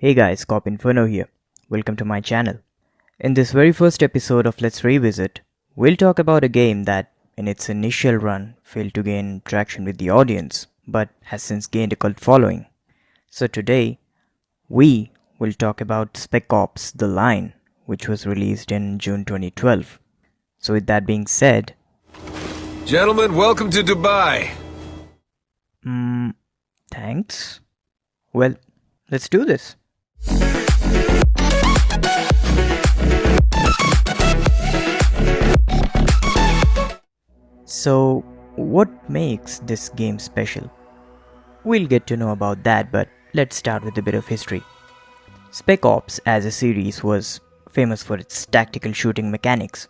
Hey guys, Cop Inferno here. Welcome to my channel. In this very first episode of Let's Revisit, we'll talk about a game that, in its initial run, failed to gain traction with the audience, but has since gained a cult following. So today, we will talk about Spec Ops: The Line, which was released in June 2012. So with that being said, Gentlemen, welcome to Dubai. thanks. Well, let's do this. So, what makes this game special? We'll get to know about that, but let's start with a bit of history. Spec Ops as a series was famous for its tactical shooting mechanics.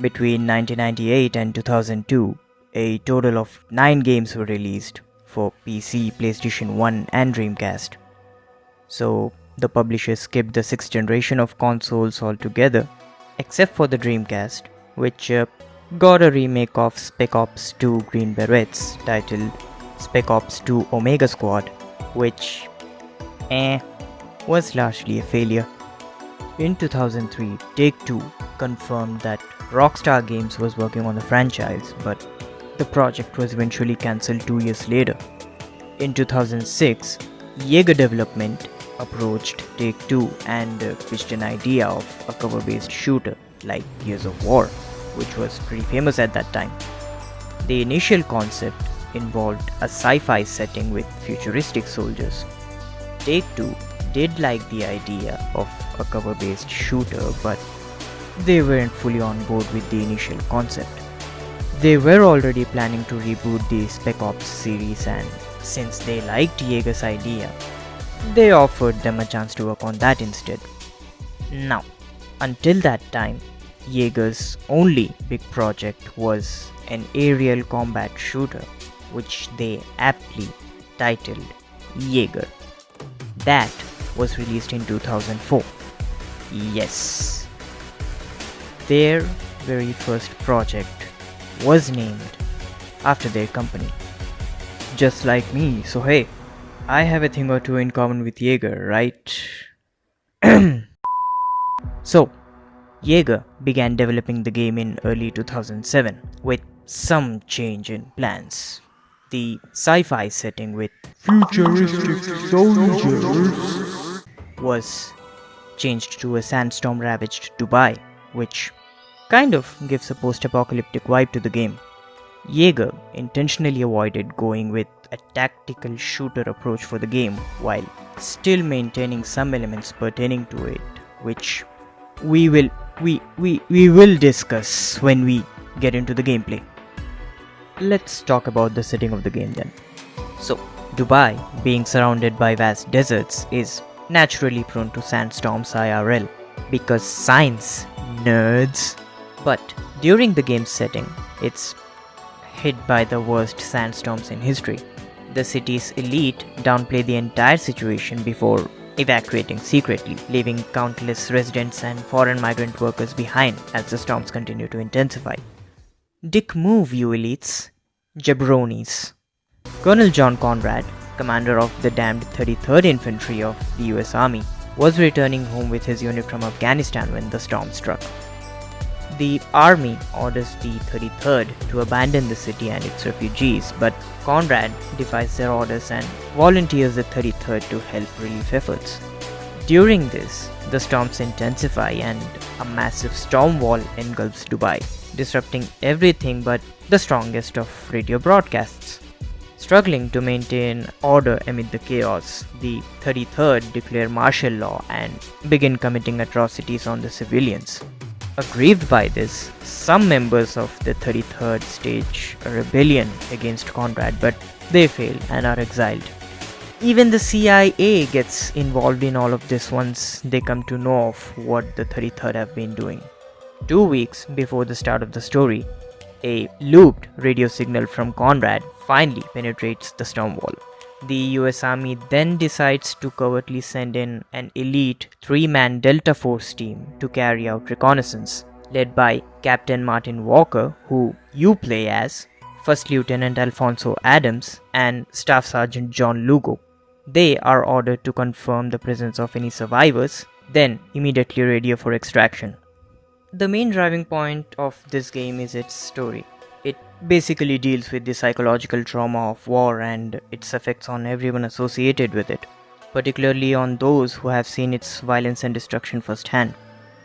Between 1998 and 2002, a total of 9 games were released for PC, PlayStation 1 and Dreamcast. So, the publisher skipped the 6th generation of consoles altogether, except for the Dreamcast, which got a remake of Spec Ops 2 Green Berets titled Spec Ops 2 Omega Squad, which was largely a failure. In 2003, Take-Two confirmed that Rockstar Games was working on the franchise, but the project was eventually cancelled 2 years later. In 2006, Jaeger Development approached Take-Two and pitched an idea of a cover-based shooter like Gears of War, which was pretty famous at that time. The initial concept involved a sci-fi setting with futuristic soldiers. Take-Two did like the idea of a cover-based shooter, but they weren't fully on board with the initial concept. They were already planning to reboot the Spec Ops series, and since they liked Jaeger's idea, they offered them a chance to work on that instead. Now, until that time, Jaeger's only big project was an aerial combat shooter, which they aptly titled Jaeger. That was released in 2004. Yes, their very first project was named after their company. Just like me, so hey, I have a thing or two in common with Jaeger, right? So, Jaeger began developing the game in early 2007 with some change in plans. The sci-fi setting with futuristic soldiers was changed to a sandstorm-ravaged Dubai, which kind of gives a post-apocalyptic vibe to the game. Jaeger intentionally avoided going with a tactical shooter approach for the game while still maintaining some elements pertaining to it, which we will discuss when we get into the gameplay. Let's talk about the setting of the game then. So, Dubai, being surrounded by vast deserts, is naturally prone to sandstorms IRL because science, nerds. But during the game's setting, it's hit by the worst sandstorms in history. The city's elite downplay the entire situation before evacuating secretly, leaving countless residents and foreign migrant workers behind as the storms continue to intensify. Dick move, you elites. Jabronis. Colonel John Conrad, commander of the damned 33rd Infantry of the US Army, was returning home with his unit from Afghanistan when the storm struck. The army orders the 33rd to abandon the city and its refugees, but Conrad defies their orders and volunteers the 33rd to help relief efforts. During this, the storms intensify and a massive storm wall engulfs Dubai, disrupting everything but the strongest of radio broadcasts. Struggling to maintain order amid the chaos, the 33rd declare martial law and begin committing atrocities on the civilians. Aggrieved by this, some members of the 33rd stage a rebellion against Conrad, but they fail and are exiled. Even the CIA gets involved in all of this once they come to know of what the 33rd have been doing. 2 weeks before the start of the story, a looped radio signal from Conrad finally penetrates the storm wall. The US Army then decides to covertly send in an elite 3-man Delta Force team to carry out reconnaissance, led by Captain Martin Walker, who you play as, First Lieutenant Alfonso Adams, and Staff Sergeant John Lugo. They are ordered to confirm the presence of any survivors, then immediately radio for extraction. The main driving point of this game is its story. It basically deals with the psychological trauma of war and its effects on everyone associated with it, particularly on those who have seen its violence and destruction firsthand.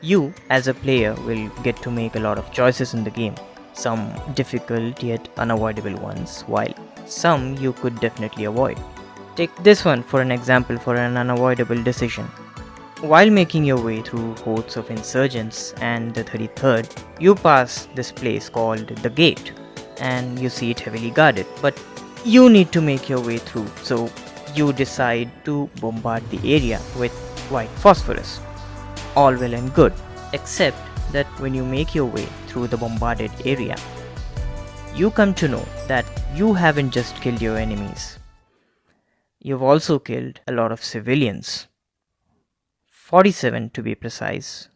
You, as a player, will get to make a lot of choices in the game, some difficult yet unavoidable ones, while some you could definitely avoid. Take this one for an example for an unavoidable decision. While making your way through hordes of insurgents and the 33rd, you pass this place called the Gate, and you see it heavily guarded, but you need to make your way through, so you decide to bombard the area with white phosphorus. All well and good, except that when you make your way through the bombarded area, you come to know that you haven't just killed your enemies, you've also killed a lot of civilians. 47 to be precise.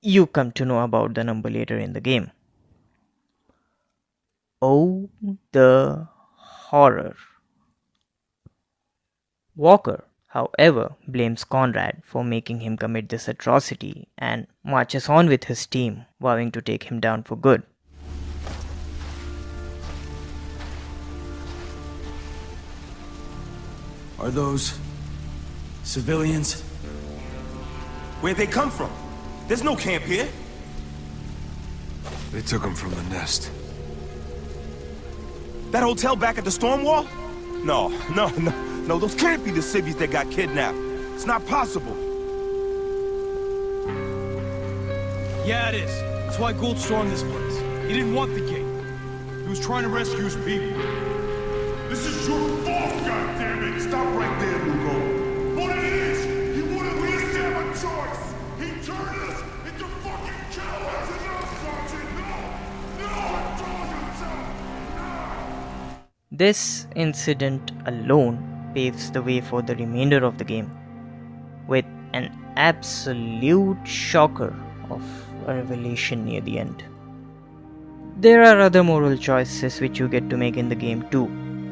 You come to know about the number later in the game. Oh, the horror. Walker, however, blames Conrad for making him commit this atrocity and marches on with his team, vowing to take him down for good. Are those civilians? Where'd they come from? There's no camp here. They took him from the nest. That hotel back at the storm wall? No, those can't be the civvies that got kidnapped. It's not possible. Yeah, it is. That's why Gould stormed this place. He didn't want the gate. He was trying to rescue his people. This is your fault, goddammit! Stop right there, Lugo. What it is, he wanted me to have a choice. He turned us into fucking cowards. Enough, Sergeant. No, I told you so. No. This incident alone paves the way for the remainder of the game, with an absolute shocker of a revelation near the end. There are other moral choices which you get to make in the game too.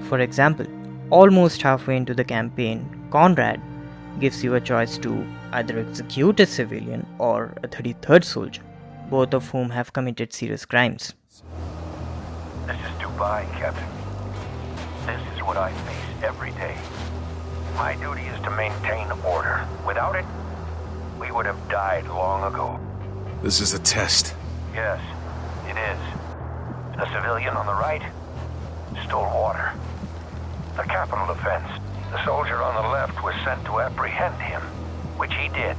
For example, almost halfway into the campaign, Conrad gives you a choice to either execute a civilian or a 33rd soldier, both of whom have committed serious crimes. This is Dubai, Captain. This is what I face every day. My duty is to maintain order. Without it, we would have died long ago. This is a test. Yes, it is. The civilian on the right stole water. The capital defense. The soldier on the left was sent to apprehend him, which he did,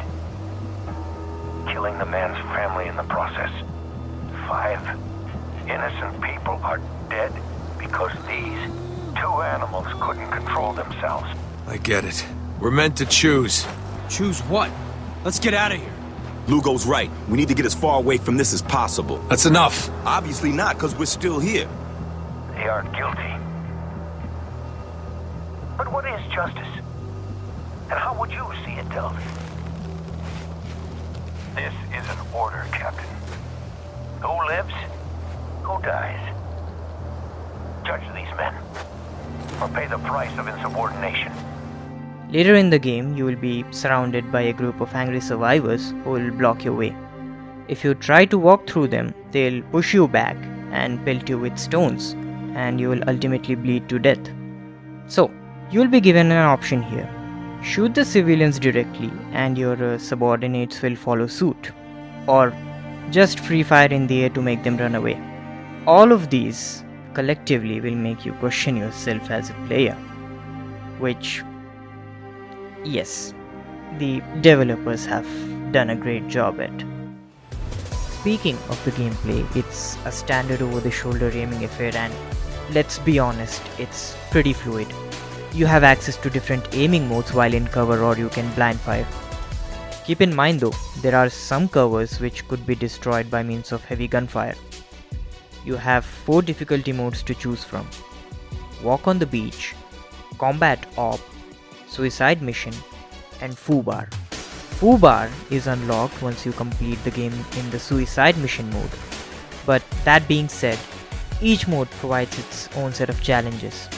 killing the man's family in the process. 5 innocent people are dead because these 2 animals couldn't control themselves. I get it. We're meant to choose. Choose what? Let's get out of here. Lugo's right. We need to get as far away from this as possible. That's enough. Obviously not, because we're still here. They aren't guilty. But what is justice? And how would you see it dealt? This is an order, Captain. Who lives? Who dies? Judge these men, or pay the price of insubordination. Later in the game, you will be surrounded by a group of angry survivors who will block your way. If you try to walk through them, they'll push you back and pelt you with stones, and you will ultimately bleed to death. So, you will be given an option here. Shoot the civilians directly and your subordinates will follow suit, or just free fire in the air to make them run away. All of these collectively will make you question yourself as a player, which, yes, the developers have done a great job at. Speaking of the gameplay, it's a standard over-the-shoulder aiming affair, and let's be honest, it's pretty fluid. You have access to different aiming modes while in cover, or you can blind fire. Keep in mind though, there are some covers which could be destroyed by means of heavy gunfire. You have 4 difficulty modes to choose from: Walk on the Beach, Combat Op, Suicide Mission, and Foobar. Foobar is unlocked once you complete the game in the Suicide Mission mode. But that being said, each mode provides its own set of challenges.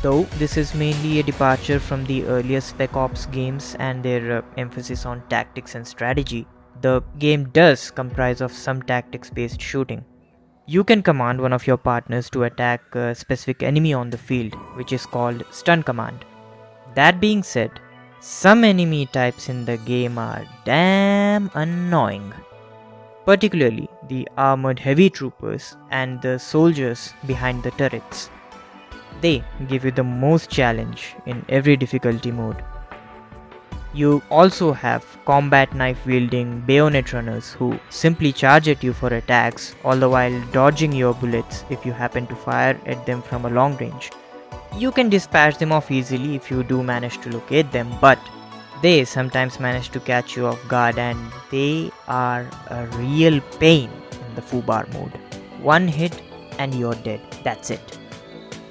Though this is mainly a departure from the earlier Spec Ops games and their emphasis on tactics and strategy, the game does comprise of some tactics-based shooting. You can command one of your partners to attack a specific enemy on the field, which is called stun command. That being said, some enemy types in the game are damn annoying. Particularly the armored heavy troopers and the soldiers behind the turrets. They give you the most challenge in every difficulty mode. You also have combat knife wielding bayonet runners who simply charge at you for attacks, all the while dodging your bullets if you happen to fire at them from a long range. You can dispatch them off easily if you do manage to locate them, but they sometimes manage to catch you off guard and they are a real pain in the foobar mode. One hit and you're dead, that's it.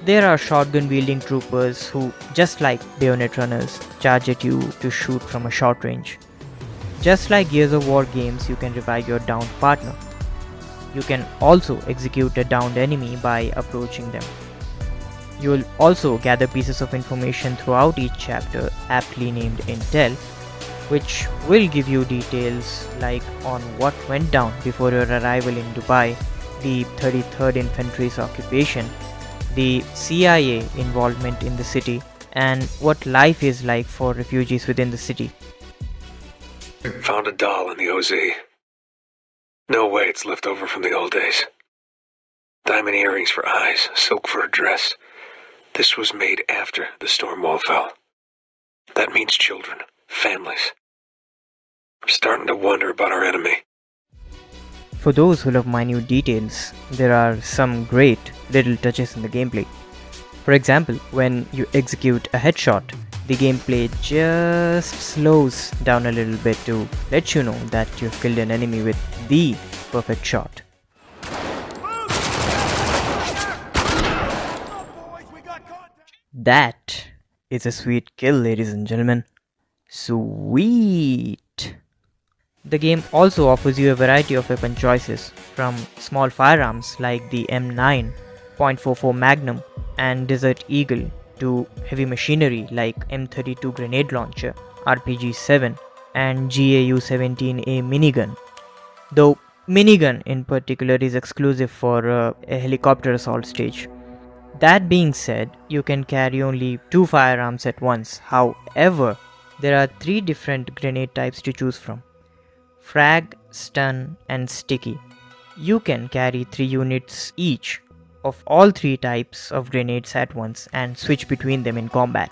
There are shotgun wielding troopers who, just like bayonet runners, charge at you to shoot from a short range. Just like Gears of War games, you can revive your downed partner. You can also execute a downed enemy by approaching them. You will also gather pieces of information throughout each chapter, aptly named Intel, which will give you details like on what went down before your arrival in Dubai, the 33rd Infantry's occupation, the CIA involvement in the city, and what life is like for refugees within the city. Found a doll in the OZ. No way it's left over from the old days. Diamond earrings for eyes, silk for a dress. This was made after the storm wall fell. That means children, families. I'm starting to wonder about our enemy. For those who love minute details, there are some great little touches in the gameplay. For example, when you execute a headshot, the gameplay just slows down a little bit to let you know that you've killed an enemy with the perfect shot. That is a sweet kill, ladies and gentlemen. Sweet! The game also offers you a variety of weapon choices, from small firearms like the M9, .44 Magnum and Desert Eagle to heavy machinery like M32 grenade launcher, RPG-7 and GAU-17A minigun. Though minigun in particular is exclusive for a helicopter assault stage. That being said, you can carry only 2 firearms at once. However, there are 3 different grenade types to choose from: frag, stun and sticky. You can carry 3 units each of all 3 types of grenades at once and switch between them in combat.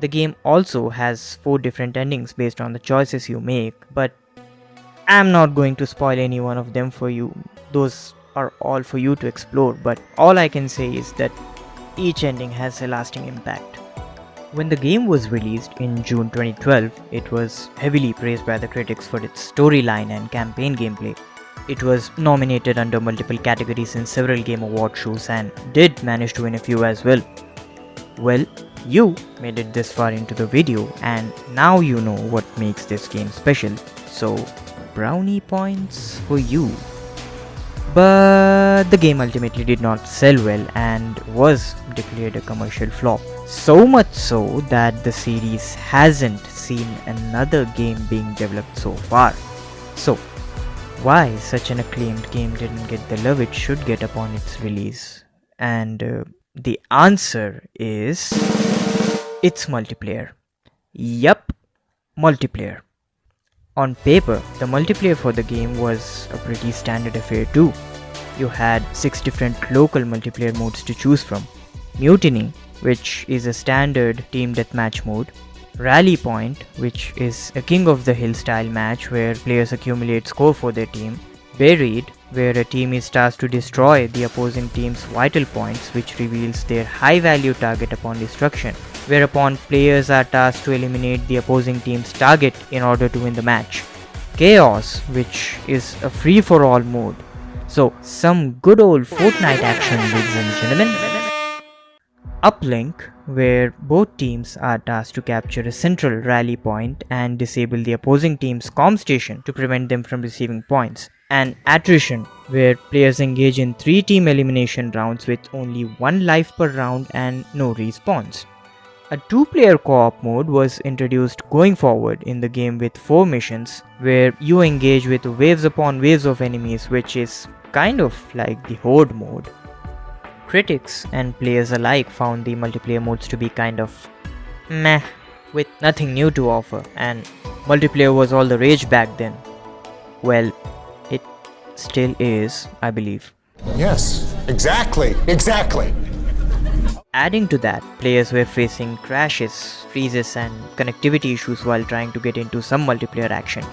The game also has 4 different endings based on the choices you make, but I'm not going to spoil any one of them for you. Those are all for you to explore, but all I can say is that each ending has a lasting impact. When the game was released in June 2012, it was heavily praised by the critics for its storyline and campaign gameplay. It was nominated under multiple categories in several game award shows and did manage to win a few as well. Well, you made it this far into the video and now you know what makes this game special, so brownie points for you. But the game ultimately did not sell well and was declared a commercial flop. So much so that the series hasn't seen another game being developed so far. So, why such an acclaimed game didn't get the love it should get upon its release? And the answer is... it's multiplayer. Yup, multiplayer. On paper, the multiplayer for the game was a pretty standard affair too. You had 6 different local multiplayer modes to choose from. Mutiny, which is a standard team deathmatch mode. Rally Point, which is a King of the Hill style match where players accumulate score for their team. Buried, where a team is tasked to destroy the opposing team's vital points, which reveals their high value target upon destruction, whereupon players are tasked to eliminate the opposing team's target in order to win the match. Chaos, which is a free for all mode. So, some good old Fortnite action, ladies and gentlemen. Uplink, where both teams are tasked to capture a central rally point and disable the opposing team's comm station to prevent them from receiving points. and attrition, where players engage in 3-team elimination rounds with only 1 life per round and no respawns. A 2-player co-op mode was introduced going forward in the game with 4 missions, where you engage with waves upon waves of enemies, which is kind of like the Horde mode. Critics and players alike found the multiplayer modes to be kind of meh, with nothing new to offer, and multiplayer was all the rage back then. Well, it still is, I believe. Yes, exactly. Adding to that, players were facing crashes, freezes and connectivity issues while trying to get into some multiplayer action.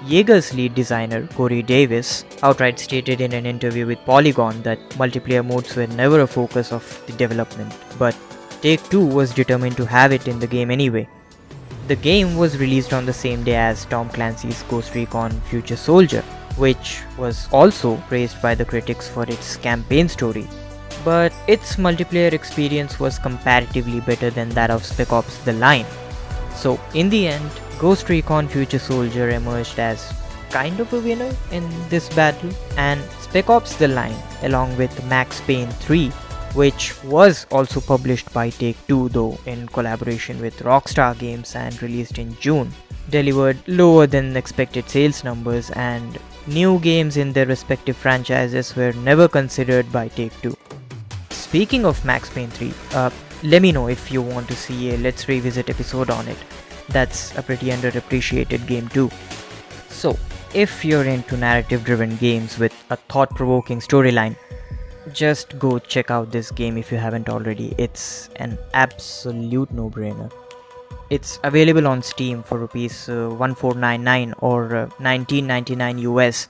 Jaeger's lead designer, Corey Davis, outright stated in an interview with Polygon that multiplayer modes were never a focus of the development, but Take-Two was determined to have it in the game anyway. The game was released on the same day as Tom Clancy's Ghost Recon Future Soldier, which was also praised by the critics for its campaign story, but its multiplayer experience was comparatively better than that of Spec Ops: The Line. So in the end, Ghost Recon Future Soldier emerged as kind of a winner in this battle, and Spec Ops: The Line, along with Max Payne 3, which was also published by Take-Two though in collaboration with Rockstar Games and released in June, delivered lower than expected sales numbers, and new games in their respective franchises were never considered by Take-Two. Speaking of Max Payne 3, let me know if you want to see a Let's Revisit episode on it. That's a pretty underappreciated game too. So, if you're into narrative-driven games with a thought-provoking storyline, just go check out this game if you haven't already. It's an absolute no-brainer. It's available on Steam for rupees 1499 or 1999 US.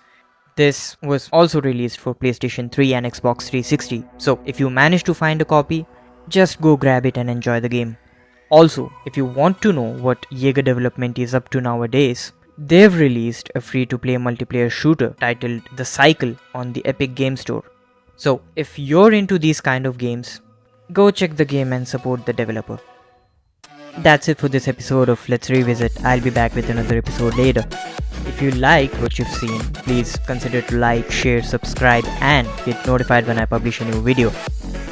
This was also released for PlayStation 3 and Xbox 360, so if you manage to find a copy, just go grab it and enjoy the game. Also, if you want to know what Jaeger development is up to nowadays, they've released a free-to-play multiplayer shooter titled The Cycle on the Epic Game Store. So if you're into these kind of games, go check the game and support the developer. That's it for this episode of Let's Revisit. I'll be back with another episode later. If you like what you've seen, please consider to like, share, subscribe and get notified when I publish a new video.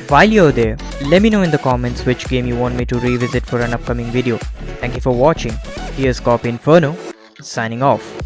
While you're there, let me know in the comments which game you want me to revisit for an upcoming video. Thank you for watching. Here's Cop Inferno, signing off.